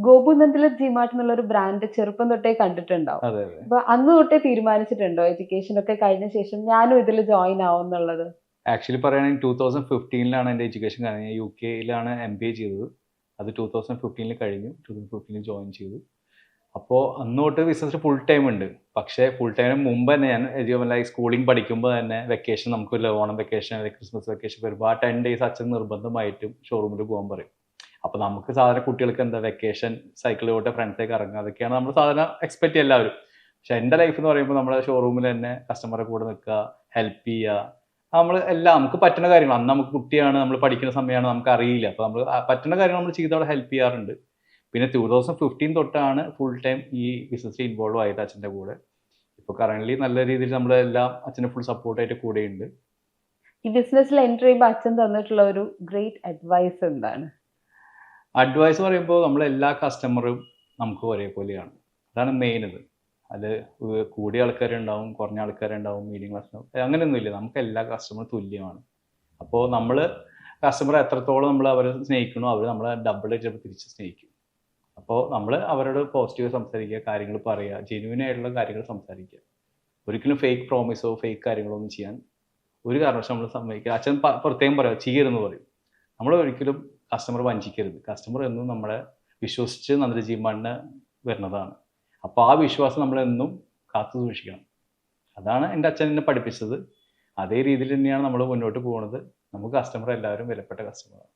ഗോപുനന്ദിലെ ജിമാർട്ട് എന്നുള്ള ഒരു ബ്രാൻഡ് ചെറുപ്പം തൊട്ടേ കണ്ടിട്ടുണ്ടാവും. അതെ അതെ. അപ്പൊ അന്ന് തൊട്ടേ തീരുമാനിച്ചിട്ടുണ്ടോ എഡ്യൂക്കേഷൻ ഒക്കെ കഴിഞ്ഞ ശേഷം ഞാനും ഇതിൽ ജോയിൻ ആവും എന്നുള്ളത്? ആക്ച്വലി പറയുകയാണെങ്കിൽ 2015 എൻ്റെ എഡ്യൂക്കേഷൻ കഴിഞ്ഞത്. യു കെയിലാണ് MBA ചെയ്തത്. അത് 2015 കഴിഞ്ഞു. 2015 ജോയിൻ ചെയ്തു. അപ്പോൾ അന്ന് തൊട്ട് ബിസിനസ്സിൽ ഫുൾ ടൈം ഉണ്ട്. പക്ഷേ ഫുൾ ടൈമിന് മുമ്പ് തന്നെ ഞാൻ ലൈക്ക് സ്കൂളിംഗ് പഠിക്കുമ്പോൾ തന്നെ വെക്കേഷൻ നമുക്കില്ല, ഓണം വെക്കേഷൻ അല്ലെങ്കിൽ ക്രിസ്മസ് വെക്കേഷൻ വരുമ്പോൾ ആ 10 ഡേയ്സ് അച്ഛൻ നിർബന്ധമായിട്ടും ഷോറൂമിൽ പോകാൻ പറയും. അപ്പോൾ നമുക്ക് സാധാരണ കുട്ടികൾക്ക് എന്താ വെക്കേഷൻ സൈക്കിളിലോട്ട് ഫ്രണ്ട്സേക്ക് ഇറങ്ങുക, അതൊക്കെയാണ് നമ്മൾ സാധാരണ എക്സ്പെക്ട് ചെയ്യുക എല്ലാവരും. പക്ഷെ എൻ്റെ ലൈഫ് എന്ന് പറയുമ്പോൾ നമ്മുടെ ഷോറൂമിൽ തന്നെ കസ്റ്റമറെ കൂടെ നിൽക്കുക, ഹെൽപ്പ് ചെയ്യുക, നമ്മൾ എല്ലാം നമുക്ക് പറ്റുന്ന കാര്യങ്ങൾ. അന്ന് നമുക്ക് കുട്ടിയാണ്, നമ്മൾ പഠിക്കുന്ന സമയമാണ്, നമുക്ക് അറിയില്ല. അപ്പോൾ നമ്മൾ പറ്റുന്ന കാര്യങ്ങൾ നമ്മൾ ചെയ്ത് അവിടെ ഹെൽപ്പ് ചെയ്യാറുണ്ട്. പിന്നെ 2015 തൊട്ടാണ് ഫുൾ ടൈം ഈ ബിസിനസ്സിൽ ഇൻവോൾവ് ആയത് അച്ഛൻ്റെ കൂടെ. ഇപ്പോൾ കറൻ്റ്ലി നല്ല രീതിയിൽ നമ്മളെല്ലാം അച്ഛന് ഫുൾ സപ്പോർട്ടായിട്ട് കൂടെയുണ്ട്. ഈ ബിസിനസ്സിൽ എൻ്റർ ചെയ്യുമ്പോൾ അച്ഛൻ തന്നിട്ടുള്ള ഒരു ഗ്രേറ്റ് അഡ്വൈസ് എന്താണ്? അഡ്വൈസ് പറയുമ്പോൾ നമ്മളെല്ലാ കസ്റ്റമറും നമുക്ക് ഒരേപോലെയാണ്. അതാണ് മെയിൻ ഇത്. അത് കൂടിയ ആൾക്കാരുണ്ടാവും, കുറഞ്ഞ ആൾക്കാരുണ്ടാവും, മീഡിയം ക്ലാസ് ഉണ്ടാവും, അങ്ങനെയൊന്നുമില്ല. നമുക്ക് എല്ലാ കസ്റ്റമറും തുല്യമാണ്. അപ്പോൾ നമ്മൾ കസ്റ്റമറെ എത്രത്തോളം നമ്മൾ അവരെ സ്നേഹിക്കണോ അവർ നമ്മളെ ഡബിൾ ചിലപ്പോൾ തിരിച്ച് സ്നേഹിക്കും. അപ്പോൾ നമ്മൾ അവരോട് പോസിറ്റീവ് സംസാരിക്കുക, കാര്യങ്ങൾ പറയുക, ജെന്യൂൻ ആയിട്ടുള്ള കാര്യങ്ങൾ സംസാരിക്കുക. ഒരിക്കലും ഫേക്ക് പ്രോമിസോ ഫേക്ക് കാര്യങ്ങളോ ഒന്നും ചെയ്യാൻ ഒരു കാരണവശാലും നമ്മൾ സമ്മതിക്കുക. അച്ഛൻ പ്രത്യേകം പറയുക, ചെയ്യരുതെന്ന് പറയും. നമ്മൾ ഒരിക്കലും കസ്റ്റമർ വഞ്ചിക്കരുത്. കസ്റ്റമർ എന്നും നമ്മളെ വിശ്വസിച്ച് നമ്മുടെ ജിമാർട്ടിന് വരുന്നതാണ്. അപ്പോൾ ആ വിശ്വാസം നമ്മളെന്നും കാത്തു സൂക്ഷിക്കണം. അതാണ് എൻ്റെ അച്ഛൻ എന്നെ പഠിപ്പിച്ചത്. അതേ രീതിയിൽ തന്നെയാണ് നമ്മൾ മുന്നോട്ട് പോകുന്നത്. നമുക്ക് കസ്റ്റമർ എല്ലാവരും വിലപ്പെട്ട കസ്റ്റമറാണ്.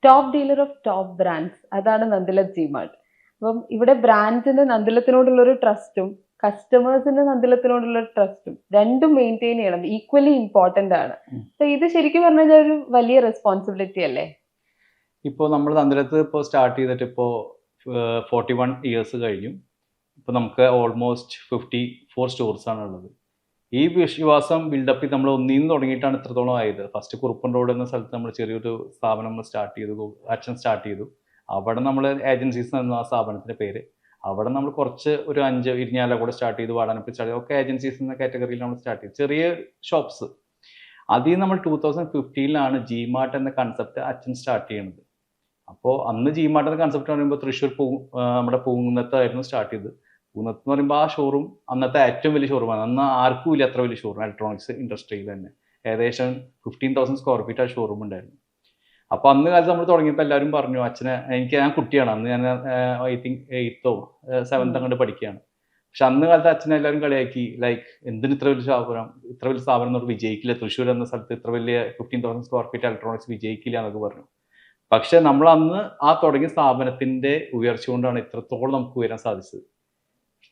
Top dealer of top brands, അതാണ് നന്ദിലത് ജിമാർട്ട്. അപ്പം ഇവിടെ ബ്രാൻഡിന് നന്ദിലത്തിനോടുള്ള ഒരു ട്രസ്റ്റും കസ്റ്റമേഴ്സിന്റെ നന്ദിലത്തിനോടുള്ള ഒരു ട്രസ്റ്റും രണ്ടും മെയിൻറ്റെയിൻ ചെയ്യണം. ഈക്വലി ഇമ്പോർട്ടന്റ് ആണ്. അപ്പൊ ഇത് ശരിക്കും പറഞ്ഞാൽ ഒരു വലിയ റെസ്പോൺസിബിലിറ്റി അല്ലേ? ഇപ്പോൾ നമ്മൾ നന്ദിലത്ത് ഇപ്പോൾ സ്റ്റാർട്ട് ചെയ്തിട്ട് ഇപ്പോൾ 41 ഇയേഴ്സ് കഴിഞ്ഞു. ഇപ്പോൾ നമുക്ക് ഓൾമോസ്റ്റ് 54 സ്റ്റോർസാണ് ഉള്ളത്. ഈ വിശ്വാസം ബിൽഡപ്പ് ചെയ്ത് നമ്മൾ ഒന്നിൽ നിന്ന് തുടങ്ങിയിട്ടാണ് ഇത്രത്തോളം ആയത്. ഫസ്റ്റ് കുറുപ്പൻ റോഡ് എന്ന സ്ഥലത്ത് നമ്മൾ ചെറിയൊരു സ്ഥാപനം നമ്മൾ സ്റ്റാർട്ട് ചെയ്തു, അച്ഛൻ സ്റ്റാർട്ട് ചെയ്തു. അവിടെ നമ്മൾ ഏജൻസീസ് എന്ന ആ സ്ഥാപനത്തിൻ്റെ പേര്. അവിടെ നമ്മൾ കുറച്ച് ഒരു 5 ഇരിഞ്ഞാല കൂടെ സ്റ്റാർട്ട് ചെയ്തു, വാടാനപ്പള്ളി സ്റ്റാർട്ട് ചെയ്തു, ഒക്കെ ഏജൻസീസ് എന്ന കാറ്റഗറിയിൽ നമ്മൾ സ്റ്റാർട്ട് ചെയ്തു, ചെറിയ ഷോപ്സ്. അതിൽ നമ്മൾ 2015 ജിമാർട്ട് എന്ന കൺസെപ്റ്റ് അച്ഛൻ സ്റ്റാർട്ട് ചെയ്യുന്നത്. അപ്പോൾ അന്ന് ജിമാർട്ട് എന്ന കൺസെപ്റ്റ് പറയുമ്പോൾ തൃശ്ശൂർ നമ്മുടെ പൂങ്കുന്നത്തായിരുന്നു സ്റ്റാർട്ട് ചെയ്തത്. പൂങ്കുന്നത്ത് എന്ന് പറയുമ്പോൾ ആ ഷോറൂം അന്നത്തെ ഏറ്റവും വലിയ ഷോറൂമാണ്. അന്ന് ആർക്കും ഇല്ല അത്ര വലിയ ഷോറൂം ഇലക്ട്രോണിക്സ് ഇൻഡസ്ട്രിയിൽ തന്നെ. ഏകദേശം 15,000 സ്ക്വയർ ഫീറ്റ് ആ ഷോറൂം ഉണ്ടായിരുന്നു. അപ്പോൾ അന്ന് കാലത്ത് നമ്മൾ തുടങ്ങിയപ്പോൾ എല്ലാവരും പറഞ്ഞു, ഞാൻ കുട്ടിയാണ് അന്ന്, ഞാൻ ഐ തിങ്ക് 8th 7th അങ്ങോട്ട് പഠിക്കുകയാണ്. പക്ഷെ അന്ന് കാലത്ത് അച്ഛനെ എല്ലാവരും കളിയാക്കി, ലൈക്ക് എന്തിന് ഇത്ര വലിയ സ്ഥാപനം എന്നോട് വിജയിക്കില്ല, തൃശ്ശൂർ എന്ന സ്ഥലത്ത് ഇത്ര വലിയ 15,000 സ്ക്വയർ ഫീറ്റ് ഇലക്ട്രോണിക്സ് വിജയിക്കില്ല എന്നൊക്കെ പറഞ്ഞു. പക്ഷെ നമ്മൾ അന്ന് ആ തുടങ്ങിയ സ്ഥാപനത്തിന്റെ ഉയർച്ച കൊണ്ടാണ് ഇത്രത്തോളം നമുക്ക് ഉയരാൻ സാധിച്ചത്.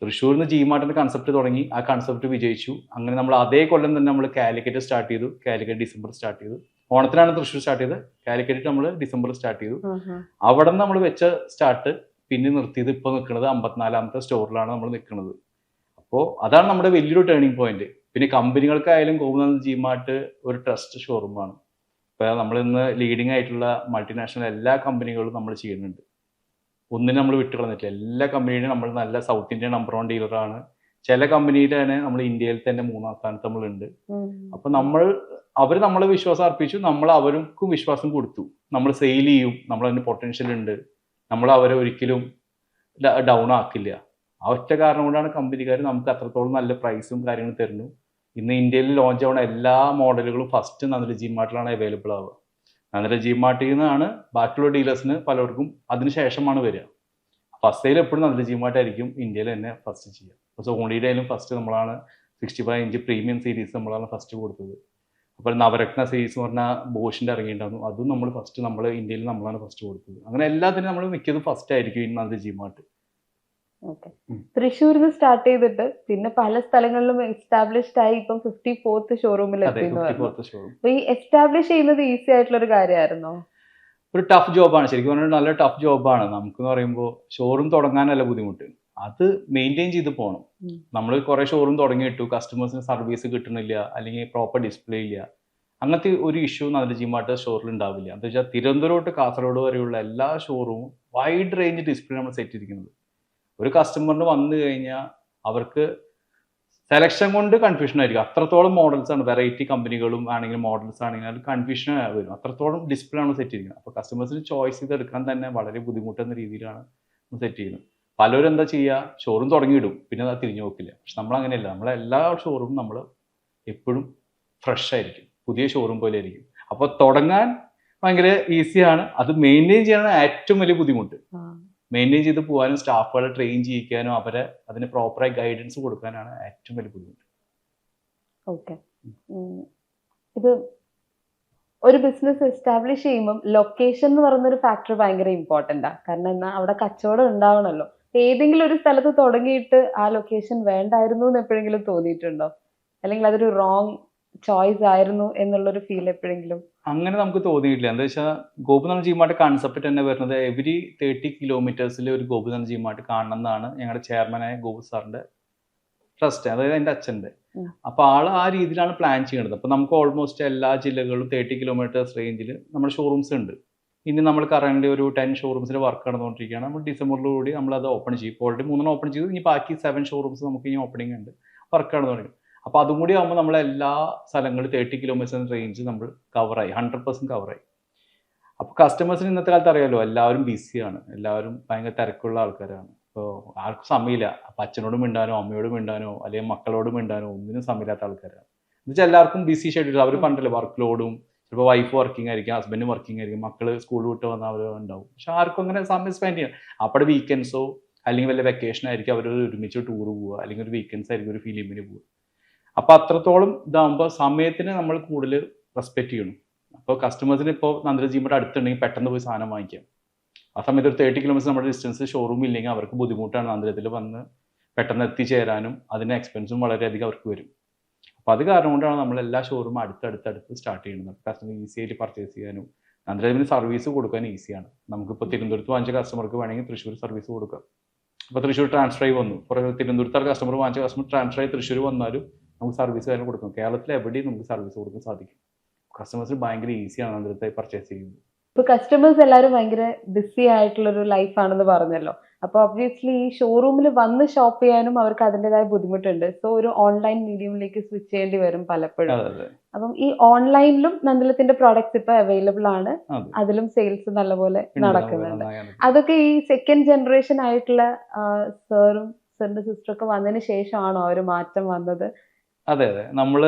തൃശ്ശൂരിൽ നിന്ന് ജിമാർട്ടിന്റെ കൺസെപ്റ്റ് തുടങ്ങി, ആ കൺസെപ്റ്റ് വിജയിച്ചു. അങ്ങനെ നമ്മൾ അതേ കൊല്ലം തന്നെ നമ്മൾ കാലിക്കറ്റ് സ്റ്റാർട്ട് ചെയ്തു. കാലിക്കറ്റ് ഡിസംബർ സ്റ്റാർട്ട് ചെയ്തു. ഓണത്തിനാണ് തൃശ്ശൂർ സ്റ്റാർട്ട് ചെയ്തത്. കാലിക്കറ്റ് നമ്മൾ ഡിസംബർ സ്റ്റാർട്ട് ചെയ്തു. അവിടെ നിന്ന് നമ്മൾ വെച്ച സ്റ്റാർട്ട് പിന്നെ നിർത്തിയത് ഇപ്പോൾ നിൽക്കുന്നത് 54ാമത്തെ സ്റ്റോറിലാണ് നമ്മൾ നിൽക്കുന്നത്. അപ്പോൾ അതാണ് നമ്മുടെ വലിയൊരു ടേണിംഗ് പോയിന്റ്. പിന്നെ കമ്പനികൾക്കായാലും ഗോപുനന്ദ ജിമാർട്ട് ഒരു ട്രസ്റ്റ് ഷോറൂമാണ്. ഇപ്പോൾ നമ്മളിന്ന് ലീഡിംഗ് ആയിട്ടുള്ള മൾട്ടിനാഷണൽ എല്ലാ കമ്പനികളും നമ്മൾ ചെയ്യുന്നുണ്ട്. ഒന്നിനും നമ്മൾ വിട്ടുകളഞ്ഞിട്ടില്ല. എല്ലാ കമ്പനിയുടെയും നമ്മൾ നല്ല സൗത്ത് ഇന്ത്യൻ നമ്പർ 1 ഡീലറാണ്. ചില കമ്പനിയുടെ തന്നെ നമ്മൾ ഇന്ത്യയിൽ തന്നെ 3ാം സ്ഥാനത്ത് നമ്മളുണ്ട്. അപ്പോൾ അവർ നമ്മളെ വിശ്വാസം അർപ്പിച്ചു, നമ്മൾ അവർക്കും വിശ്വാസം കൊടുത്തു. നമ്മൾ സെയിൽ ചെയ്യും, നമ്മളതിന് പൊട്ടൻഷ്യൽ ഉണ്ട്, നമ്മൾ അവരെ ഒരിക്കലും ഡൗൺ ആക്കില്ല. ആ ഒറ്റ കാരണം കൊണ്ടാണ് കമ്പനിക്കാർ നമുക്ക് അത്രത്തോളം നല്ല പ്രൈസും കാര്യങ്ങളും തരുന്നു. ഇന്ന് ഇന്ത്യയിൽ ലോഞ്ച് ആവുന്ന എല്ലാ മോഡലുകളും ഫസ്റ്റ് നന്ദില ജിമാർട്ടിലാണ് അവൈലബിൾ ആവുക. നന്ദില ജിമാർട്ടിൽ നിന്നാണ് ബാക്കിയുള്ള ഡീലേഴ്സിന് പലർക്കും അതിനുശേഷമാണ് വരിക. ഫസ്റ്റ് സെയിൽ എപ്പോഴും നന്ദില ജിമാർട്ട് ആയിരിക്കും ഇന്ത്യയിൽ തന്നെ ഫസ്റ്റ് ചെയ്യുക. ഇപ്പോൾ സോണിയുടെ ആയാലും ഫസ്റ്റ് നമ്മളാണ് 65 ഇഞ്ച് പ്രീമിയം സീരീസ് നമ്മളാണ് ഫസ്റ്റ് കൊടുത്തത്. അപ്പോൾ നവരത്ന സീരീസ് എന്ന് പറഞ്ഞാൽ ബോഷിൻ്റെ ഇറങ്ങിയിട്ടുണ്ടായിരുന്നു, അതും നമ്മൾ ഫസ്റ്റ് ഇന്ത്യയിൽ നമ്മളാണ് ഫസ്റ്റ് കൊടുത്തത്. അങ്ങനെ എല്ലാത്തിനും നമ്മൾ മിക്കതും ഫസ്റ്റ് ആയിരിക്കും ഈ നന്ദില ജിമാർട്ട്. തൃശ്ശൂരിൽ നിന്ന് സ്റ്റാർട്ട് ചെയ്തിട്ട് പിന്നെ പല സ്ഥലങ്ങളിലും എസ്റ്റാബ്ലിഷ്ഡ് ആയി ഇപ്പം 54th ഷോറൂമിൽ എത്തിയെന്ന് പറഞ്ഞു. അപ്പൊ ഈ എസ്റ്റാബ്ലിഷ് ചെയ്യുന്നത് ഈസി ആയിട്ടുള്ള ഒരു കാര്യമായിരുന്നോ? ഒരു ടഫ് ജോബാണ്, ശരിക്കും പറഞ്ഞാൽ നല്ല ടഫ് ജോബാണ്. നമുക്കെന്ന് പറയുമ്പോൾ ഷോറൂം തുടങ്ങാനല്ല ബുദ്ധിമുട്ട്, അത് മെയിൻറ്റെയിൻ ചെയ്ത് പോകണം. നമ്മൾ കുറേ ഷോറൂം തുടങ്ങിയിട്ടു, കസ്റ്റമേഴ്സിന് സർവീസ് കിട്ടുന്നില്ല, അല്ലെങ്കിൽ പ്രോപ്പർ ഡിസ്പ്ലേ ഇല്ല, അങ്ങനത്തെ ഒരു ഇഷ്യൂ നന്ദില ജിമാർട്ട് സ്റ്റോറിൽ ഉണ്ടാവില്ല. എന്താ വെച്ചാൽ തിരുവനന്തപുരം തൊട്ട് കാസർഗോഡ് വരെയുള്ള എല്ലാ ഷോറൂമും വൈഡ് റേഞ്ച് ഡിസ്പ്ലേ നമ്മൾ സെറ്റ് ചെയ്തിരിക്കുന്നത്. ഒരു കസ്റ്റമറിന് വന്നു കഴിഞ്ഞാൽ അവർക്ക് സെലക്ഷൻ കൊണ്ട് കൺഫ്യൂഷൻ ആയിരിക്കും. അത്രത്തോളം മോഡൽസ് ആണ്, വെറൈറ്റി കമ്പനികളും ആണെങ്കിലും മോഡൽസ് ആണെങ്കിലും അത് കൺഫ്യൂഷൻ വരും. അത്രത്തോളം ഡിസ്പ്ലേ ആണ് സെറ്റ് ചെയ്തിരിക്കുന്നത്. അപ്പോൾ കസ്റ്റമേഴ്സിന് ചോയ്സ് ചെയ്തെടുക്കാൻ തന്നെ വളരെ ബുദ്ധിമുട്ടെന്ന രീതിയിലാണ് സെറ്റ് ചെയ്യുന്നത്. പലരും എന്താ ചെയ്യുക, ഷോറൂം തുടങ്ങിയിടും, പിന്നെ അത് തിരിഞ്ഞു നോക്കില്ല. പക്ഷെ നമ്മൾ അങ്ങനെയല്ല. നമ്മളെ എല്ലാ ഷോറൂമും നമ്മൾ എപ്പോഴും ഫ്രഷ് ആയിരിക്കും, പുതിയ ഷോറൂം പോലെ ആയിരിക്കും. അപ്പോൾ തുടങ്ങാൻ ഭയങ്കര ഈസിയാണ്. അത് മെയിൻറ്റെയിൻ ചെയ്യാനാണ് ഏറ്റവും വലിയ ബുദ്ധിമുട്ട്. മെയിൻറ്റെയിൻ ചെയ്ത് പോകാനും സ്റ്റാഫുകളെ ട്രെയിൻ ചെയ്യിക്കാനും അവരെ അതിന് പ്രോപ്പറായി ഗൈഡൻസ് കൊടുക്കാനാണ് ഏറ്റവും വലിയ ബുദ്ധിമുട്ട്. ഓക്കെ. ഇത് ഒരു ബിസിനസ് എസ്റ്റാബ്ലിഷ് ചെയ്യുമ്പം ലൊക്കേഷൻ എന്ന് പറയുന്നൊരു ഫാക്ടർ ഭയങ്കര ഇമ്പോർട്ടൻ്റാ. കാരണം എന്നാൽ അവിടെ കച്ചവടം ഉണ്ടാവണമല്ലോ. ഏതെങ്കിലും ഒരു സ്ഥലത്ത് തുടങ്ങിയിട്ട് ആ ലൊക്കേഷൻ വേണ്ടായിരുന്നു എന്ന് എപ്പോഴെങ്കിലും തോന്നിയിട്ടുണ്ടോ? അല്ലെങ്കിൽ അതൊരു റോങ് ചോയ്സ് ആയിരുന്നു എന്നുള്ളൊരു ഫീൽ എപ്പോഴെങ്കിലും? അങ്ങനെ നമുക്ക് തോന്നിയിട്ടില്ല. എന്താ വെച്ചാൽ ഗോപിനാഥ് ജിമാർട്ട് കൺസെപ്റ്റ് തന്നെ വരുന്നത് എവരി 30 കിലോമീറ്റേഴ്സിൽ ഒരു ഗോപിനാഥ് ജിമാർട്ട് കാണണം എന്നാണ് ഞങ്ങളുടെ ചെയർമാനായ ഗോപു സാറിന്റെ ട്രസ്റ്റ്, അതായത് എൻ്റെ അച്ഛൻ്റെ. അപ്പോൾ ആൾ ആ രീതിയിലാണ് പ്ലാൻ ചെയ്യുന്നത്. അപ്പോൾ നമുക്ക് ഓൾമോസ്റ്റ് എല്ലാ ജില്ലകളിലും 30 കിലോമീറ്റേഴ്സ് റേഞ്ചിൽ നമ്മുടെ ഷോറൂംസ് ഉണ്ട്. ഇനി നമ്മൾ കറന്റ് ഒരു 10 ഷോറൂംസിൽ വർക്ക് നടന്നുകൊണ്ടിരിക്കുകയാണ്. നമ്മൾ ഡിസംബറിലൂടെ നമ്മളത് ഓപ്പൺ ചെയ്യും. ഇപ്പോൾ ഓൾറെഡി 3 ഓപ്പൺ ചെയ്തു. ഇനി ബാക്കി 7 ഷോറൂംസ് നമുക്ക് ഇനി ഓപ്പണിംഗ് ഉണ്ട്, വർക്ക് നടന്നുകൊണ്ടിരിക്കും. അപ്പോൾ അതും കൂടി ആകുമ്പോൾ നമ്മളെല്ലാ സ്ഥലങ്ങളും 30 കിലോമീറ്റേഴ്സ് റേഞ്ച് നമ്മൾ കവറായി, 100% കവറായി. അപ്പോൾ കസ്റ്റമേഴ്സിന് ഇന്നത്തെ കാലത്ത് അറിയാമല്ലോ, എല്ലാവരും ബിസിയാണ്, എല്ലാവരും ഭയങ്കര തിരക്കുള്ള ആൾക്കാരാണ്. അപ്പോൾ ആർക്കും സമയമില്ല. അപ്പം അച്ഛനോട് മിണ്ടാനോ അമ്മയോട് മിണ്ടാനോ അല്ലെങ്കിൽ മക്കളോട് മിണ്ടാനോ ഒന്നിനും സമയമില്ലാത്ത ആൾക്കാരാണ്. എന്നുവെച്ചാൽ എല്ലാവർക്കും ബിസി ഷെഡ്യൂൾ. അവർ പറഞ്ഞില്ലേ, വർക്ക് ലോഡും, ചിലപ്പോൾ വൈഫ് വർക്കിംഗ് ആയിരിക്കും, ഹസ്ബൻഡ് വർക്കിംഗ് ആയിരിക്കും, മക്കൾ സ്കൂൾ വിട്ട് വന്നാൽ അവർ ഉണ്ടാവും. പക്ഷെ ആർക്കും അങ്ങനെ സമയം സ്പെൻഡ് ചെയ്യാം. അപ്പോൾ വീക്കെൻഡ്സോ അല്ലെങ്കിൽ വല്ല വെക്കേഷൻ ആയിരിക്കും അവർ ഒരുമിച്ച് ടൂർ പോവുക, അല്ലെങ്കിൽ ഒരു വീക്കെൻഡ്സ് ആയിരിക്കും ഒരു ഫിലിമിന് പോവുക. അപ്പോൾ അത്രത്തോളം ഇതാകുമ്പോൾ സമയത്തിന് നമ്മൾ കൂടുതൽ റെസ്പെക്ട് ചെയ്യണം. അപ്പോൾ കസ്റ്റമേഴ്സിന് ഇപ്പോൾ നന്ദില ജിമാർട്ട് അടുത്തുണ്ടെങ്കിൽ പെട്ടെന്ന് പോയി സാധനം വാങ്ങിക്കാം. ആ സമയത്ത് ഒരു 30 കിലോമീറ്റർ നമ്മുടെ ഡിസ്റ്റൻസ് ഷോറൂം ഇല്ലെങ്കിൽ അവർക്ക് ബുദ്ധിമുട്ടാണ് നന്ദിലത്തിൽ വന്ന് പെട്ടെന്ന് എത്തിച്ചേരാനും. അതിന് എക്സ്പെൻസും വളരെയധികം അവർക്ക് വരും. അപ്പോൾ അത് കാരണം കൊണ്ടാണ് നമ്മൾ എല്ലാ ഷോറൂമും അടുത്തടുത്ത് സ്റ്റാർട്ട് ചെയ്യുന്നത്. കസ്റ്റമർ ഈസി ആയിട്ട് പർച്ചേസ് ചെയ്യാനും നന്ദിലത്തിന് സർവീസ് കൊടുക്കാൻ ഈസിയാണ്. നമുക്കിപ്പോൾ തിരുവനന്തപുരത്ത് വാങ്ങിച്ച കസ്റ്റമർക്ക് വേണമെങ്കിൽ തൃശ്ശൂർ സർവീസ് കൊടുക്കാം. അപ്പോൾ തൃശ്ശൂർ ട്രാൻസ്ഫർ ആയി വന്നു, തിരുവനന്തപുരത്ത് കസ്റ്റമർ വാങ്ങിച്ച കസ്റ്റമർ ട്രാൻസ്ഫർ ആയി തൃശ്ശൂർ വന്നാലും നമുക്ക് സർവീസ് കാര്യം കൊടുക്കും. കേരളത്തിൽ എവിടെയും നമുക്ക് സർവീസ് കൊടുക്കാൻ സാധിക്കും. കസ്റ്റമേഴ്സിന് ഭയങ്കര ഈസിയാണ് നന്ദിലത്തായി പർച്ചേസ് ചെയ്യുന്നത്. ഇപ്പൊ കസ്റ്റമേഴ്സ് എല്ലാവരും ഭയങ്കര ബിസി ആയിട്ടുള്ളൊരു ലൈഫാണെന്ന് പറഞ്ഞല്ലോ. അപ്പോൾ ഒബ്വിയസ്ലി ഈ ഷോറൂമിൽ വന്ന് ഷോപ്പ് ചെയ്യാനും അവർക്ക് അതിൻ്റെതായ ബുദ്ധിമുട്ടുണ്ട്. സോ ഒരു ഓൺലൈൻ മീഡിയമിലേക്ക് സ്വിച്ച് ചെയ്യേണ്ടി വരും പലപ്പോഴും. അപ്പം ഈ ഓൺലൈനിലും നന്ദിലത്തിന്റെ പ്രോഡക്ട്സ് ഇപ്പൊ അവൈലബിൾ ആണ്, അതിലും സെയിൽസ് നല്ലപോലെ നടക്കുന്നുണ്ട്. അതൊക്കെ ഈ സെക്കൻഡ് ജനറേഷൻ ആയിട്ടുള്ള സാറും സാറിന്റെ സിസ്റ്ററൊക്കെ വന്നതിന് ശേഷമാണോ ഒരു മാറ്റം വന്നത്? അതെ. നമ്മൾ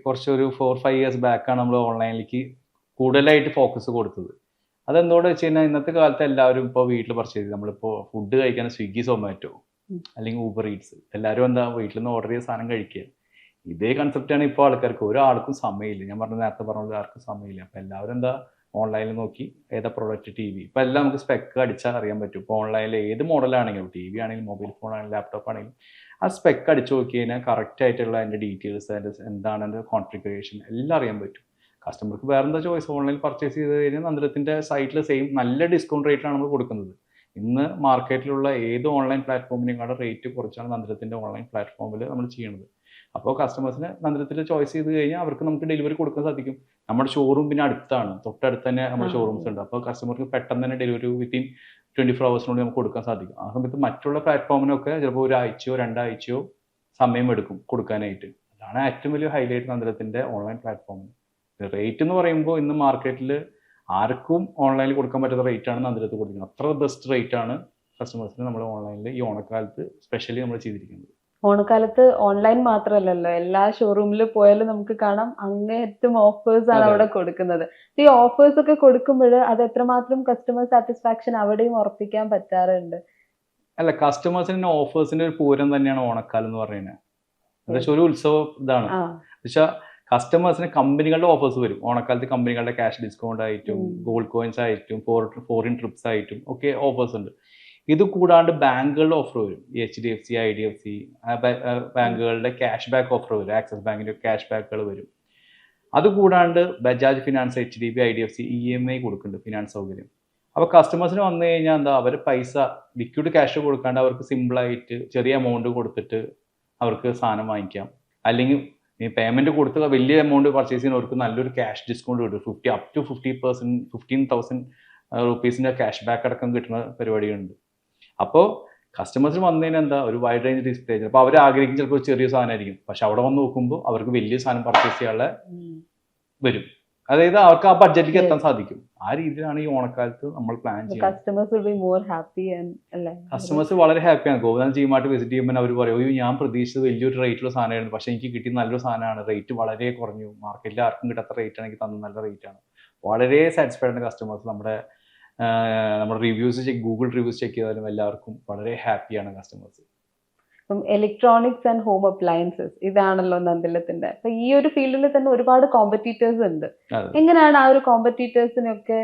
കുറച്ചൊരു 4-5 ഇയേഴ്സ് ബാക്കാണ് നമ്മൾ ഓൺലൈനിലേക്ക് കൂടുതലായിട്ട് ഫോക്കസ് കൊടുത്തത്. അതെന്തുകൊണ്ട് വെച്ച് കഴിഞ്ഞാൽ ഇന്നത്തെ കാലത്ത് എല്ലാവരും ഇപ്പോൾ വീട്ടിൽ പർച്ചേസ് ചെയ്ത്, നമ്മളിപ്പോൾ ഫുഡ് കഴിക്കാൻ സ്വിഗ്ഗി, സൊമാറ്റോ അല്ലെങ്കിൽ ഊബർ ഈറ്റ്സ്, എല്ലാവരും എന്താ വീട്ടിൽ നിന്ന് ഓർഡർ ചെയ്ത സാധനം കഴിക്കുക. ഇതേ കൺസെപ്റ്റാണ് ഇപ്പോൾ ആൾക്കാർക്ക്. ഒരാൾക്കും സമയമില്ല. ഞാൻ നേരത്തെ പറഞ്ഞ ആർക്കും സമയമില്ല. അപ്പോൾ എല്ലാവരും എന്താ ഓൺലൈനിൽ നോക്കി ഏതാ പ്രോഡക്റ്റ്, ടി വി. ഇപ്പോൾ എല്ലാം നമുക്ക് സ്പെക്ക് അടിച്ചാൽ അറിയാൻ പറ്റും. ഇപ്പോൾ ഓൺലൈനിൽ ഏത് മോഡലാണെങ്കിലും, ടി വി ആണെങ്കിലും മൊബൈൽ ഫോൺ ആണെങ്കിലും ലാപ്ടോപ്പ് ആണെങ്കിലും, ആ സ്പെക്ക് അടിച്ചു നോക്കി കഴിഞ്ഞാൽ കറക്റ്റ് ആയിട്ടുള്ള അതിൻ്റെ ഡീറ്റെയിൽസ്, അതിൻ്റെ എന്താണ് അതിൻ്റെ കോൺഫിഗറേഷൻ എല്ലാം അറിയാൻ പറ്റും. കസ്റ്റമർക്ക് വേറെ എന്താ ചോയ്സ്, ഓൺലൈൻ പർച്ചേസ് ചെയ്ത് കഴിഞ്ഞാൽ നന്ദിലത്തിൻ്റെ സൈറ്റിൽ സെയിം നല്ല ഡിസ്കൗണ്ട് റേറ്റിലാണ് നമ്മൾ കൊടുക്കുന്നത്. ഇന്ന് മാർക്കറ്റിലുള്ള ഏത് ഓൺലൈൻ പ്ലാറ്റ്ഫോമിനെക്കാളും റേറ്റ് കുറച്ചാണ് നന്ദിലത്തിൻ്റെ ഓൺലൈൻ പ്ലാറ്റ്ഫോമിൽ നമ്മൾ ചെയ്യുന്നത്. അപ്പോൾ കസ്റ്റമേഴ്സിന് നന്ദിലത്തിൽ ചോയ്സ് ചെയ്ത് കഴിഞ്ഞാൽ അവർക്ക് നമുക്ക് ഡെലിവറി കൊടുക്കാൻ സാധിക്കും. നമ്മുടെ ഷോറൂം പിന്നെ അടുത്താണ്, തൊട്ടടുത്ത് തന്നെ നമ്മുടെ ഷോറൂംസ് ഉണ്ട്. അപ്പോൾ കസ്റ്റമർക്ക് പെട്ടെന്ന് തന്നെ ഡെലിവറി വിത്തിൻ 24 hours നമുക്ക് കൊടുക്കാൻ സാധിക്കും. ആ സമയത്ത് മറ്റുള്ള പ്ലാറ്റ്ഫോമിനൊക്കെ ചിലപ്പോൾ 1 ആഴ്ചയോ 2 ആഴ്ചയോ സമയം എടുക്കും കൊടുക്കാനായിട്ട്. അതാണ് ഏറ്റവും വലിയ ഹൈലൈറ്റ് നന്ദിലത്തിൻ്റെ ഓൺലൈൻ പ്ലാറ്റ്ഫോമിന്. റേറ്റ് എന്ന് പറയുമ്പോൾ ഇന്ന് മാർക്കറ്റിൽ ആർക്കും ഓൺലൈനിൽ കൊടുക്കാൻ പറ്റുന്ന റേറ്റാണ് നന്ദിലത്ത് കൊടുക്കുന്നത്. അത്ര ബെസ്റ്റ് റേറ്റാണ് കസ്റ്റമേഴ്സിന് നമ്മൾ ഓൺലൈനിൽ ഈ ഓണക്കാലത്ത് സ്പെഷ്യലി നമ്മൾ ചെയ്തിരിക്കുന്നത്. ഓണക്കാലത്ത് ഓൺലൈൻ മാത്രമല്ലല്ലോ, എല്ലാ ഷോറൂമിൽ പോയാലും നമുക്ക് കാണാം അങ്ങേയറ്റം ഓഫേഴ്സ് ആണ് അവിടെ കൊടുക്കുന്നത്. ഈ ഓഫേഴ്സ് ഒക്കെ കൊടുക്കുമ്പോൾ അത് എത്രമാത്രം കസ്റ്റമർ സാറ്റിസ്ഫാക്ഷൻ അവിടെയും ഉറപ്പിക്കാൻ പറ്റാറുണ്ട്? അല്ല, കസ്റ്റമേഴ്സിന് ഓഫേഴ്സിന്റെ ഒരു പൂരം തന്നെയാണ് ഓണക്കാലം എന്ന് പറയുന്നത്. ഏകദേശം ഒരു ഉത്സവം ഇതാണ്. പക്ഷേ കസ്റ്റമേഴ്സിന് കമ്പനികളുടെ ഓഫേഴ്സ് വരും ഓണക്കാലത്ത്. കമ്പനികളുടെ ക്യാഷ് ഡിസ്കൗണ്ട് ആയിട്ടും ഗോൾഡ് കോയിൻസ് ആയിട്ടും ഫോറിൻ ട്രിപ്സ് ആയിട്ടും ഒക്കെ ഓഫേഴ്സ് ഉണ്ട്. ഇത് കൂടാണ്ട് ബാങ്കുകളുടെ ഓഫർ വരും. HDFC, IDFC ബാങ്കുകളുടെ ക്യാഷ് ബാക്ക് ഓഫർ വരും. ആക്സിസ് ബാങ്കിന്റെ ക്യാഷ് ബാക്കുകൾ വരും. അതുകൂടാണ്ട് Bajaj finance, HDB, IDFC EMI കൊടുക്കുന്നുണ്ട് ഫിനാൻസ് സൗകര്യം. അപ്പോൾ കസ്റ്റമേഴ്സിന് വന്നു കഴിഞ്ഞാൽ എന്താ, അവർ പൈസ ലിക്വിഡ് ക്യാഷ് കൊടുക്കാണ്ട് അവർക്ക് സിമ്പിളായിട്ട് ചെറിയ എമൗണ്ട് കൊടുത്തിട്ട് അവർക്ക് സാധനം വാങ്ങിക്കാം. അല്ലെങ്കിൽ ഈ പേയ്മെന്റ് കൊടുത്ത് വലിയ എമൗണ്ട് പർച്ചേസ് ചെയ്യുന്നവർക്ക് നല്ലൊരു ക്യാഷ് ഡിസ്കൗണ്ട് കിട്ടും. up to 50%, 15,000 റുപ്പീസിന്റെ ക്യാഷ് ബാക്ക് അടക്കം കിട്ടുന്ന പരിപാടിയുണ്ട്. അപ്പോൾ കസ്റ്റമേഴ്സിന് വന്നതിന് എന്താ ഒരു വൈഡ് റേഞ്ച് ഡിസ്പ്ലേ. അപ്പോൾ അവർ ആഗ്രഹിക്കും ചിലപ്പോൾ ചെറിയ സാധനമായിരിക്കും, പക്ഷെ അവിടെ വന്ന് നോക്കുമ്പോൾ അവർക്ക് വലിയ സാധനം പർച്ചേസ് ചെയ്യാനുള്ള വരും. അതായത് അവർക്ക് ആ ബഡ്ജറ്റിലേക്ക് എത്താൻ സാധിക്കും. ആ രീതിയിലാണ് ഈ ഓണക്കാലത്ത് നമ്മൾ പ്ലാൻ ചെയ്യുന്നത്. കസ്റ്റമേഴ്സ് വളരെ ഹാപ്പിയാണ്. ഗോപിനാഥ് ജിമാർട്ട് വിസിറ്റ് ചെയ്യുമ്പോൾ അവർ പറയും, അയ്യോ ഞാൻ പ്രതീക്ഷിച്ചത് വലിയൊരു റേറ്റുള്ള സാധനമായിരുന്നു, പക്ഷെ എനിക്ക് കിട്ടിയ നല്ലൊരു സാധനമാണ്, റേറ്റ് വളരെ കുറഞ്ഞു, മാർക്കറ്റിൽ ആർക്കും കിട്ടാത്ത റേറ്റ് ആണ് എനിക്ക് തന്നത്, നല്ല റേറ്റ് ആണ്. വളരെ സാറ്റിസ്ഫൈഡ് ആണ് കസ്റ്റമേഴ്സ്. നമ്മുടെ റിവ്യൂസ് ഗൂഗിൾ റിവ്യൂസ് ചെക്ക് ചെയ്താലും എല്ലാവർക്കും വളരെ ഹാപ്പിയാണ് customers. Electronics and home appliances ഇതാണല്ലോ നന്ദിലത്തിന്റെ. അപ്പൊ ഈ ഒരു ഫീൽഡിൽ തന്നെ ഒരുപാട് കോമ്പറ്റീറ്റേഴ്സ് ഉണ്ട്. എങ്ങനെയാണ് ആ ഒരു കോമ്പറ്റീറ്റേഴ്സിനൊക്കെ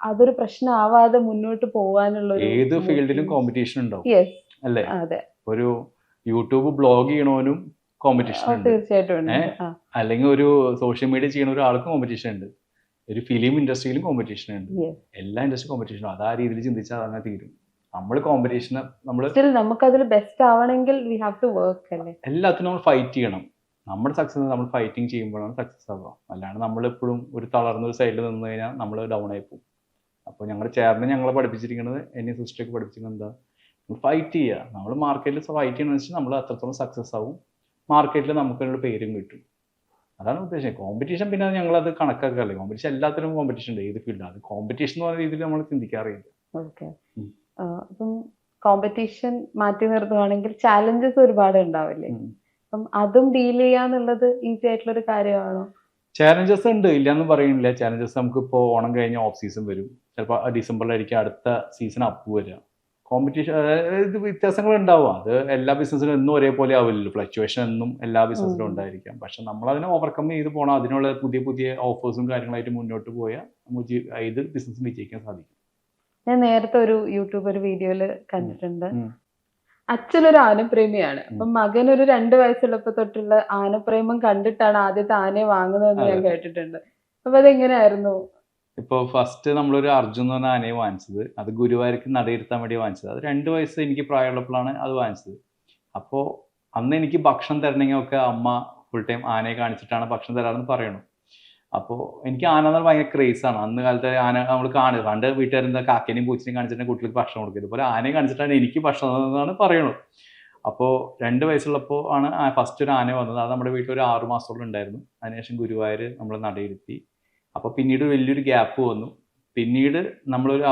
അതൊരു പ്രശ്നമാവാതെ മുന്നോട്ട് പോകാനുള്ള? ഏത് ഫീൽഡിലും കോമ്പറ്റീഷൻ ഉണ്ടാവും അല്ലേ? അതെ. ഒരു യൂട്യൂബ് ബ്ലോഗ് ചെയ്യണവനും കോമ്പറ്റീഷൻ ഉണ്ട്, തീർച്ചയായിട്ടും. അല്ലെങ്കിൽ ഒരു സോഷ്യൽ മീഡിയ ചെയ്യണ ഒരാൾക്കും കോമ്പറ്റീഷൻ ഉണ്ട്, ഒരു ഫിലിം ഇൻഡസ്ട്രിയിലും കോമ്പറ്റീഷൻ ഉണ്ട്, എല്ലാ ഇൻഡസ്ട്രി കോമ്പറ്റീഷനും. അത് ആ രീതിയിൽ ചിന്തിച്ചാൽ അങ്ങനെ തീരും. നമ്മൾ കോമ്പറ്റീഷന് നമുക്കതിൽ ബെസ്റ്റ് ആവണമെങ്കിൽ വി ഹാവ് ടു വർക്ക് അല്ലേ? എല്ലാത്തിനും നമ്മൾ ഫൈറ്റ് ചെയ്യണം. നമ്മുടെ സക്സസ് നമ്മൾ ഫൈറ്റിംഗ് ചെയ്യുമ്പോഴാണ് സക്സസ് ആവുക. അല്ലാണ്ട് നമ്മളെപ്പോഴും ഒരു തളർന്നൊരു സൈഡിൽ നിന്ന് കഴിഞ്ഞാൽ നമ്മൾ ഡൗൺ ആയി പോകും. അപ്പോൾ ഞങ്ങളുടെ ചേർന്ന് ഞങ്ങളെ പഠിപ്പിച്ചിരിക്കുന്നത്, എന്നെ സിസ്റ്ററൊക്കെ പഠിപ്പിച്ചിരിക്കുന്നത് എന്താ, ഫൈറ്റ് ചെയ്യുക. നമ്മൾ മാർക്കറ്റിൽ ഫൈറ്റ് ചെയ്യണമെന്ന് വെച്ചാൽ നമ്മൾ അത്രത്തോളം സക്സസ് ആവും, മാർക്കറ്റിൽ നമുക്കൊരു പേരും കിട്ടും. അതാണ് ഉദ്ദേശം. കോമ്പറ്റീഷൻ പിന്നെ ഞങ്ങളത് കണക്കാക്കാറില്ല. കോമ്പറ്റീഷൻ എല്ലാത്തിനും കോമ്പറ്റീഷൻ ഉണ്ട്, ഏത് ഫീൽഡാണ്. അത് കോമ്പറ്റീഷൻ എന്ന് പറയുന്ന രീതിയിൽ നമ്മൾ ചിന്തിക്കാറില്ല. ഓക്കെ. അപ്പം കോമ്പറ്റീഷൻ മാറ്റി നിർത്തുവാണെങ്കിൽ ചാലഞ്ചസ് ഒരുപാട് ഉണ്ടാവില്ലേ? അപ്പം അതും ഡീൽ ചെയ്യാന്നുള്ളത് ഈസി ആയിട്ടുള്ള ഒരു കാര്യമാണോ? ചാലഞ്ചസ് ഉണ്ട്, ഇല്ലാന്ന് പറയുന്നില്ല. ചാലഞ്ചസ് നമുക്കിപ്പോൾ ഓണം കഴിഞ്ഞ ഓഫ് സീസൺ വരും, ചിലപ്പോൾ ഡിസംബറിലായിരിക്കും അടുത്ത സീസൺ അപ്പ് വരിക. കോമ്പറ്റീഷൻ ഇത് വ്യത്യാസങ്ങൾ ഉണ്ടാവും. അത് എല്ലാ ബിസിനസ്സിലും എന്നും ഒരേപോലെ ആവില്ലല്ലോ. ഫ്ലക്ച്വേഷൻ എന്നും എല്ലാ ബിസിനസ്സിലും ഉണ്ടായിരിക്കാം. പക്ഷെ നമ്മളതിനെ ഓവർകം ചെയ്ത് പോകണം. അതിനുള്ള പുതിയ പുതിയ ഓഫേഴ്സും കാര്യങ്ങളായിട്ട് മുന്നോട്ട് പോയാൽ നമുക്ക് ഇത് ബിസിനസ് വിജയിക്കാൻ സാധിക്കും. ഞാൻ നേരത്തെ ഒരു യൂട്യൂബ് ഒരു വീഡിയോയില് കണ്ടിട്ടുണ്ട്, അച്ഛനൊരു ആനപ്രേമിയാണ്. അപ്പം മകൻ ഒരു 2 വയസ്സുള്ളപ്പോ തൊട്ടുള്ള ആനപ്രേമം കണ്ടിട്ടാണ് ആദ്യത്തെ ആനയെ വാങ്ങുന്നതെന്ന് ഞാൻ കേട്ടിട്ടുണ്ട്. അപ്പൊ അതെങ്ങനെയായിരുന്നു? ഇപ്പോൾ ഫസ്റ്റ് നമ്മളൊരു അർജുൻ എന്ന് പറഞ്ഞ ആനയെ വാങ്ങിച്ചത്, അത് ഗുരുവായൂർക്ക് നടയിരുത്താൻ വേണ്ടി വാങ്ങിച്ചത്. അത് 2 വയസ്സ് എനിക്ക് പ്രായമുള്ളപ്പോഴാണ് അത് വാങ്ങിച്ചത്. അപ്പോൾ അന്ന് എനിക്ക് ഭക്ഷണം തരണമെങ്കിൽ ഒക്കെ അമ്മ ഫുൾ ടൈം ആനയെ കാണിച്ചിട്ടാണ് ഭക്ഷണം തരാമെന്ന് പറയണം. അപ്പോൾ എനിക്ക് ആന എന്നാൽ ഭയങ്കര ക്രേസാണ്. അന്ന് കാലത്തെ ആന നമ്മൾ പണ്ട് വീട്ടുകാരെന്താ കാക്കേനെയും പൂച്ചനെയും കാണിച്ചിട്ട് കുട്ടികൾക്ക് ഭക്ഷണം കൊടുക്കുന്നത് പോലെ ആനയെ കാണിച്ചിട്ടാണ് എനിക്ക് ഭക്ഷണം എന്നാണ് പറയണത്. അപ്പോൾ 2 വയസ്സുള്ളപ്പോൾ ആണ് ഫസ്റ്റ് ഒരു ആന വന്നത്. അത് നമ്മുടെ വീട്ടിൽ ഒരു 6 മാസത്തോളം ഉണ്ടായിരുന്നു. അതിനുശേഷം ഗുരുവായൂർ നമ്മൾ നടയിരുത്തി. അപ്പോൾ പിന്നീട് വലിയൊരു ഗ്യാപ്പ് വന്നു. പിന്നീട്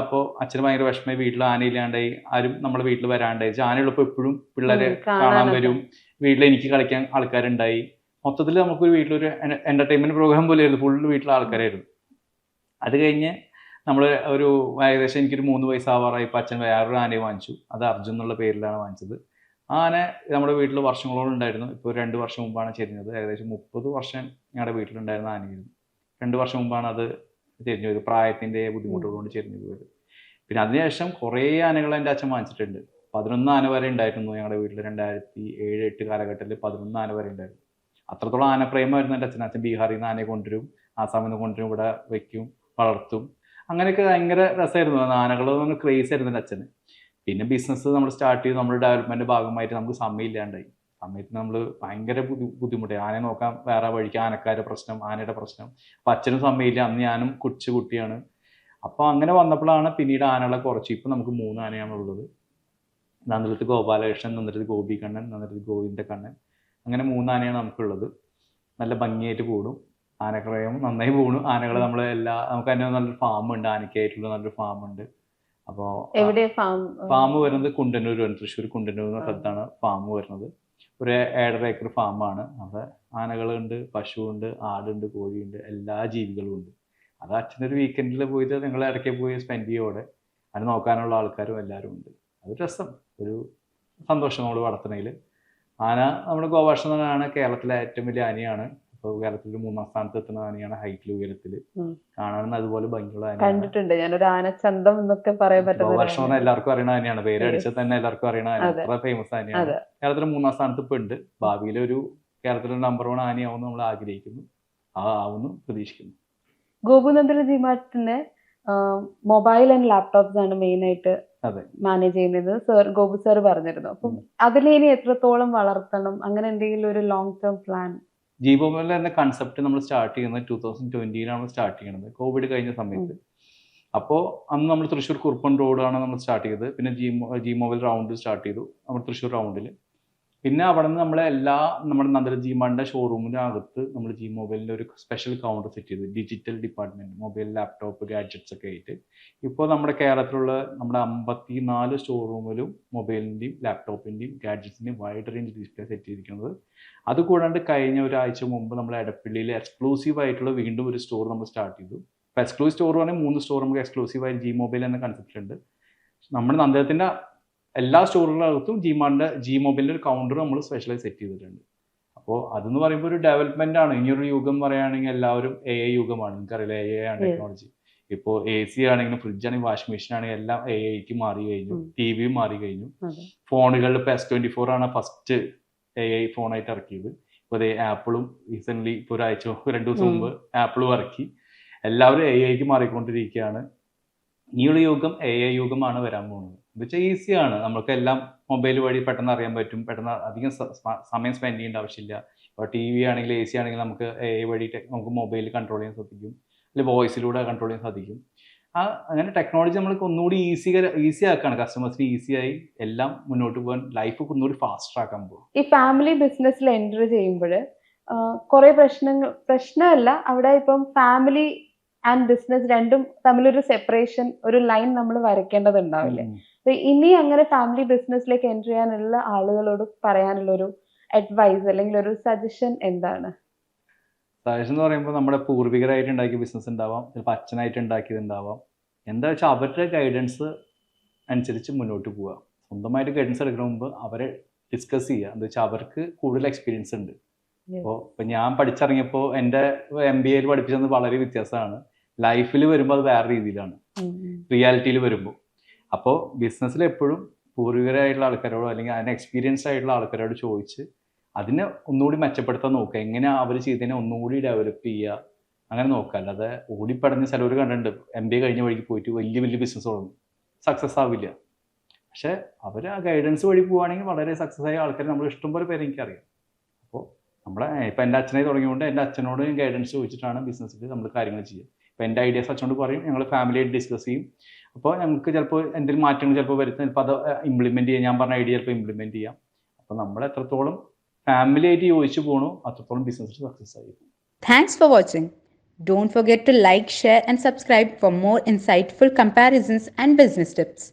അപ്പോൾ അച്ഛന് ഭയങ്കര വിഷമമായി, വീട്ടിൽ ആനയില്ലാണ്ടായി, ആരും നമ്മുടെ വീട്ടിൽ വരാണ്ടായി. ആനയുള്ളപ്പോൾ എപ്പോഴും പിള്ളേരെ കാണാൻ വരും, വീട്ടിൽ എനിക്ക് കളിക്കാൻ ആൾക്കാരുണ്ടായി. മൊത്തത്തിൽ നമുക്കൊരു വീട്ടിലൊരു എൻ്റർടൈൻമെൻറ്റ് പ്രോഗ്രാം പോലെയായിരുന്നു, ഫുള്ള് വീട്ടിലെ ആൾക്കാരായിരുന്നു. അത് കഴിഞ്ഞ് നമ്മൾ ഒരു ഏകദേശം എനിക്കൊരു 3 വയസ്സാവാറായപ്പോൾ അച്ഛൻ വേറൊരു ആനയെ വാങ്ങിച്ചു. അത് അർജുൻ എന്നുള്ള പേരിലാണ് വാങ്ങിച്ചത്. ആ ആന നമ്മുടെ വീട്ടിൽ വർഷങ്ങളോളം ഉണ്ടായിരുന്നു. ഇപ്പോൾ 2 വർഷം മുമ്പാണ് ചെരിഞ്ഞത്. ഏകദേശം 30 വർഷം ഞങ്ങളുടെ വീട്ടിലുണ്ടായിരുന്ന ആനയായിരുന്നു. 2 വർഷം മുമ്പാണ് അത് ചെരിഞ്ഞു പോയത്, പ്രായത്തിൻ്റെ ബുദ്ധിമുട്ടുകൊണ്ട് ചെരിഞ്ഞു പോയത്. പിന്നെ അതിനുശേഷം കുറേ ആനകൾ എൻ്റെ അച്ഛൻ വാങ്ങിച്ചിട്ടുണ്ട്. 11 ആന വരെ ഉണ്ടായിരുന്നു ഞങ്ങളുടെ വീട്ടിൽ. 2007-08 കാലഘട്ടത്തിൽ 11 ആന വരെ ഉണ്ടായിരുന്നു. അത്രത്തോളം ആനപ്രേമമായിരുന്നു എൻ്റെ അച്ഛൻ. അച്ഛൻ ബീഹാറിൽ നിന്ന് ആനയെ കൊണ്ടുവരും, ആസാമിൽ നിന്ന് കൊണ്ടുവരും, ഇവിടെ വയ്ക്കും, വളർത്തും. അങ്ങനെയൊക്കെ ഭയങ്കര രസമായിരുന്നു. ആനകളൊന്നും ക്രേസ് ആയിരുന്നു എൻ്റെ അച്ഛന്. പിന്നെ ബിസിനസ് നമ്മൾ സ്റ്റാർട്ട് ചെയ്തു. നമ്മുടെ ഡെവലപ്മെൻറ്റ് ഭാഗമായിട്ട് നമുക്ക് സമയമില്ലാണ്ടായി. സമയത്ത് നമ്മൾ ഭയങ്കര ബുദ്ധിമുട്ടായി. ആനയെ നോക്കാൻ വേറെ വഴിക്ക് ആനക്കാരുടെ പ്രശ്നം, ആനയുടെ പ്രശ്നം. അപ്പം അച്ഛനും സമയമില്ല. അന്ന് ഞാനും കുട്ടിയാണ്. അപ്പോൾ അങ്ങനെ വന്നപ്പോഴാണ് പിന്നീട് ആനകളെ കുറച്ച്. ഇപ്പം നമുക്ക് 3 ആനയാണുള്ളത്. നന്ദിലത്ത് ഗോപാലകൃഷ്ണൻ, നന്ദിലത്ത് ഗോപികണ്ണൻ, നന്ദിലത്ത് ഗോവിന്ദക്കണ്ണൻ, അങ്ങനെ 3 ആനയാണ് നമുക്കുള്ളത്. നല്ല ഭംഗിയായിട്ട് കൂടും. ആനക്രയം നന്നായി പോകുന്നു. ആനകൾ നമ്മൾ നമുക്ക് തന്നെ നല്ലൊരു ഫാമുണ്ട്, ആനയ്ക്കായിട്ടുള്ള നല്ലൊരു ഫാമുണ്ട്. അപ്പോൾ ഫാം വരുന്നത് കുണ്ടന്നൂർ, തൃശ്ശൂർ കുണ്ടന്നൂർ എന്ന സ്ഥലത്താണ് ഫാം വരുന്നത്. ഒരു 1.5 ഏക്കർ ഫാമാണ്. അവിടെ ആനകളുണ്ട്, പശുവുണ്ട്, ആടുണ്ട്, കോഴിയുണ്ട്, എല്ലാ ജീവികളും ഉണ്ട്. അത് അച്ഛനൊരു വീക്കെൻഡിൽ പോയിട്ട് നിങ്ങൾ ഇടയ്ക്ക് പോയി സ്പെൻഡ് ചെയ്യോടെ അത് നോക്കാനുള്ള ആൾക്കാരും എല്ലാവരും ഉണ്ട്. അത് രസം, ഒരു സന്തോഷം നമ്മൾ വളർത്തുന്നതിൽ. ആന നമ്മുടെ ഗോപാലകൃഷ്ണനാണ് കേരളത്തിലെ ഏറ്റവും വലിയ ആനയാണ്. ഇപ്പോൾ കേരളത്തിൽ 3ാം സ്ഥാനത്ത് എത്തുന്ന ആനയാണ് ഹൈറ്റിൽ, ഉയരത്തിൽ. കാണാൻ അതുപോലെ ഭംഗിയുള്ള ആന കണ്ടിട്ടുണ്ട്. ഞാനൊരു ആനച്ചന്തം എന്നൊക്കെ പറയാൻ പറ്റും. ഗോപാലകൃഷ്ണൻ എല്ലാവർക്കും അറിയണ ആനയാണ്, പേര് അടിച്ചാൽ തന്നെ എല്ലാവർക്കും അറിയണ ആന. അത്ര ഫേമസ് ആനയാണ്. കേരളത്തിൽ 3ാം സ്ഥാനത്ത് ഇപ്പോൾ ഉണ്ട്. ഭാവിയിൽ ഒരു കേരളത്തിലെ നമ്പർ 1 ആനയാവുമെന്ന് നമ്മൾ ആഗ്രഹിക്കുന്നു, ആവുന്നു പ്രതീക്ഷിക്കുന്നു. ഗോപുനന്ദന ജിമാർട്ടിന്റെ മൊബൈൽ ആൻഡ് ലാപ്ടോപ്സ് ആണ് മെയിൻ ആയിട്ട് മാനേജ് ചെയ്യുന്നത് ഗോപു സാർ പറഞ്ഞിരുന്നു. അപ്പം അതിലിനി എത്രത്തോളം വളർത്തണം, അങ്ങനെ എന്തെങ്കിലും ഒരു ലോങ് ടേം പ്ലാൻ? ജിമൊബൈൽ എന്ന കൺസെപ്റ്റ് നമ്മൾ സ്റ്റാർട്ട് ചെയ്യുന്നത് 2020 സ്റ്റാർട്ട് ചെയ്യുന്നത്, കോവിഡ് കഴിഞ്ഞ സമയത്ത്. അപ്പോൾ അന്ന് നമ്മൾ തൃശ്ശൂർ കുറുപ്പൻ റോഡാണ് നമ്മൾ സ്റ്റാർട്ട് ചെയ്തത്. പിന്നെ ജി മൊബൈൽ റൗണ്ട് സ്റ്റാർട്ട് ചെയ്തു നമ്മൾ തൃശ്ശൂർ റൗണ്ടിൽ. പിന്നെ അവിടെ നിന്ന് നമ്മളെ നമ്മുടെ നന്ദല ജിമാറിൻ്റെ ഷോറൂമിൻ്റെ അകത്ത് നമ്മൾ ജി മൊബൈലിൻ്റെ ഒരു സ്പെഷ്യൽ കൗണ്ടർ സെറ്റ് ചെയ്തു, digital department, mobile, laptop, gadgets ഒക്കെ ആയിട്ട്. ഇപ്പോൾ നമ്മുടെ കേരളത്തിലുള്ള നമ്മുടെ 54 ഷോറൂമിലും മൊബൈലിൻ്റെയും ലാപ്ടോപ്പിൻ്റെയും ഗാഡ്ജറ്റ്സിൻ്റെയും വൈഡ് റേഞ്ച് ഡിസ്പ്ലേ സെറ്റ് ചെയ്തിരിക്കുന്നത്. അതുകൂടാണ്ട് കഴിഞ്ഞ ഒരാഴ്ച മുമ്പ് നമ്മൾ എടപ്പള്ളിയിൽ എക്സ്ക്ലൂസീവ് ആയിട്ടുള്ള വീണ്ടും ഒരു സ്റ്റോർ നമ്മൾ സ്റ്റാർട്ട് ചെയ്തു. ഇപ്പോൾ എക്സ്ക്ലൂസീവ് സ്റ്റോർ പറഞ്ഞാൽ 3 സ്റ്റോർ നമുക്ക് എക്സ്ക്ലൂസീവായി ജി മൊബൈൽ എന്ന കൺസെപ്റ്റിലുണ്ട്. നമ്മുടെ നന്ദനത്തിൻ്റെ എല്ലാ സ്റ്റോറുകളകത്തും ജി മൊബൈലിൻ്റെ ഒരു കൗണ്ടർ നമ്മൾ സ്പെഷ്യലായി സെറ്റ് ചെയ്തിട്ടുണ്ട്. അപ്പോൾ അതെന്ന് പറയുമ്പോൾ ഒരു ഡെവലപ്മെന്റ് ആണ്. ഇനിയൊരു യുഗം പറയുകയാണെങ്കിൽ എല്ലാവരും AI യുഗമാണ്. നിങ്ങൾക്കറിയില്ല, AI ആണ് ടെക്നോളജി. ഇപ്പോൾ AC ആണെങ്കിലും ഫ്രിഡ്ജ് ആണെങ്കിലും വാഷിംഗ് മെഷീൻ ആണെങ്കിലും എല്ലാം AIക്ക് മാറി കഴിഞ്ഞു. TV മാറി കഴിഞ്ഞു. ഫോണുകളിൽ ഇപ്പോൾ S24 ആണ് ഫസ്റ്റ് AI ഫോണായിട്ട് ഇറക്കിയത്. ഇപ്പോൾ അതേ ആപ്പിളും റീസെന്റ് ഇപ്പോൾ ഒരാഴ്ച 2 ദിവസം മുമ്പ് ആപ്പിളും ഇറക്കി. എല്ലാവരും AIക്ക് മാറിക്കൊണ്ടിരിക്കുകയാണ്. ഇനിയുള്ള യുഗം AI യുഗമാണ് വരാൻ പോകുന്നത്. എന്ന് വെച്ചാൽ ഈസിയാണ്, നമുക്ക് എല്ലാം മൊബൈൽ വഴി പെട്ടെന്ന് അറിയാൻ പറ്റും. പെട്ടെന്ന് അധികം സമയം സ്പെൻഡ് ചെയ്യേണ്ട ആവശ്യമില്ല. ഇപ്പോൾ TV ആണെങ്കിൽ AC ആണെങ്കിൽ നമുക്ക് AI വഴി നമുക്ക് മൊബൈൽ കൺട്രോൾ ചെയ്യാൻ സാധിക്കും, അല്ലെങ്കിൽ വോയിസിലൂടെ കൺട്രോൾ ചെയ്യാൻ സാധിക്കും. അങ്ങനെ ടെക്നോളജി നമ്മൾക്ക് ഒന്നുകൂടി ഈസി ആക്കാണ്, കസ്റ്റമേഴ്സിന് ഈസിയായി എല്ലാം മുന്നോട്ട് പോകാൻ, ലൈഫ് ഒന്നുകൂടി ഫാസ്റ്റർ ആക്കാൻ പോകും. ഈ ഫാമിലി ബിസിനസ്സിൽ എൻ്റർ ചെയ്യുമ്പോൾ കുറെ പ്രശ്നമല്ല അവിടെ. ഇപ്പം ഫാമിലി ആൻഡ് ബിസിനസ് രണ്ടും തമ്മിലൊരു സെപ്പറേഷൻ, ഒരു ലൈൻ നമ്മൾ വരയ്ക്കേണ്ടതുണ്ടാവില്ലേ? അപ്പൊ ഇനി അങ്ങനെ ഫാമിലി ബിസിനസ്സിലേക്ക് എൻ്റർ ചെയ്യാനുള്ള ആളുകളോട് പറയാനുള്ള ഒരു അഡ്വൈസ് അല്ലെങ്കിൽ ഒരു സജഷൻ എന്താണ്? സജഷൻ എന്ന് പറയുമ്പോൾ നമ്മുടെ പൂർവികരായിട്ട് ഉണ്ടാക്കിയ ബിസിനസ് ഉണ്ടാവാം, ചിലപ്പോൾ അച്ഛനായിട്ട് ഉണ്ടാക്കിയത് ഉണ്ടാവാം. എന്താ വെച്ചാൽ അവരുടെ ഗൈഡൻസ് അനുസരിച്ച് മുന്നോട്ട് പോവുക. സ്വന്തമായിട്ട് ഗൈഡൻസ് എടുക്കുന്ന മുമ്പ് അവരെ ഡിസ്കസ് ചെയ്യുക. എന്താ വെച്ചാൽ അവർക്ക് കൂടുതൽ എക്സ്പീരിയൻസ് ഉണ്ട്. ഇപ്പോൾ ഞാൻ പഠിച്ചിറങ്ങിയപ്പോൾ എൻ്റെ MBAയിൽ പഠിപ്പിച്ചത് വളരെ വ്യത്യാസമാണ്. ലൈഫിൽ വരുമ്പോൾ അത് വേറെ രീതിയിലാണ്, റിയാലിറ്റിയിൽ വരുമ്പോൾ. അപ്പോൾ ബിസിനസ്സിൽ എപ്പോഴും പൂർവികരായിട്ടുള്ള ആൾക്കാരോടോ അല്ലെങ്കിൽ അതിന് എക്സ്പീരിയൻസ്ഡ് ആയിട്ടുള്ള ആൾക്കാരോട് ചോദിച്ച് അതിനെ ഒന്നുകൂടി മെച്ചപ്പെടുത്താൻ നോക്കുക. എങ്ങനെ അവർ ചെയ്തതിനെ ഒന്നുകൂടി ഡെവലപ്പ് ചെയ്യുക, അങ്ങനെ നോക്കുക. അല്ലാതെ ഓടിപ്പടഞ്ഞ് ചിലവർ കണ്ടിട്ടുണ്ട് MBA കഴിഞ്ഞ വഴിക്ക് പോയിട്ട് വലിയ വലിയ ബിസിനസ് തുടങ്ങും, സക്സസ് ആവില്ല. പക്ഷെ അവർ ആ ഗൈഡൻസ് വഴി പോവുകയാണെങ്കിൽ വളരെ സക്സസ് ആയ ആൾക്കാർ നമ്മൾ ഇഷ്ടംപോലെ പേര് എനിക്കറിയാം. അപ്പോൾ ഇപ്പം എൻ്റെ അച്ഛനെ തുടങ്ങിയതുകൊണ്ട് എൻ്റെ അച്ഛനോട് ഗൈഡൻസ് ചോദിച്ചിട്ടാണ് ബിസിനസ്സിൽ നമ്മൾ കാര്യങ്ങൾ ചെയ്യുക. ഇപ്പോൾ എൻ്റെ ഐഡിയാസ് അച്ഛനോട് പറയും, ഞങ്ങൾ ഫാമിലിയായിട്ട് ഡിസ്കസ് ചെയ്യും. അപ്പോൾ ഞങ്ങൾക്ക് ചിലപ്പോൾ എന്തെങ്കിലും മാറ്റങ്ങൾ ചിലപ്പോൾ വരുത്തും, ചിലപ്പോൾ അത് ഇംപ്ലിമെൻറ്റ് ചെയ്യാം. ഞാൻ പറഞ്ഞ ഐഡിയ ചിലപ്പോൾ ഇംപ്ലിമെൻറ്റ് ചെയ്യാം. അപ്പോൾ നമ്മൾ എത്രത്തോളം ഫാമിലിയായിട്ട് യോജിച്ച് പോകണോ അത്രത്തോളം ബിസിനസ് സക്സസ് ആയിരിക്കും. Thanks for watching. Don't forget to like, share and subscribe for more insightful comparisons and business tips.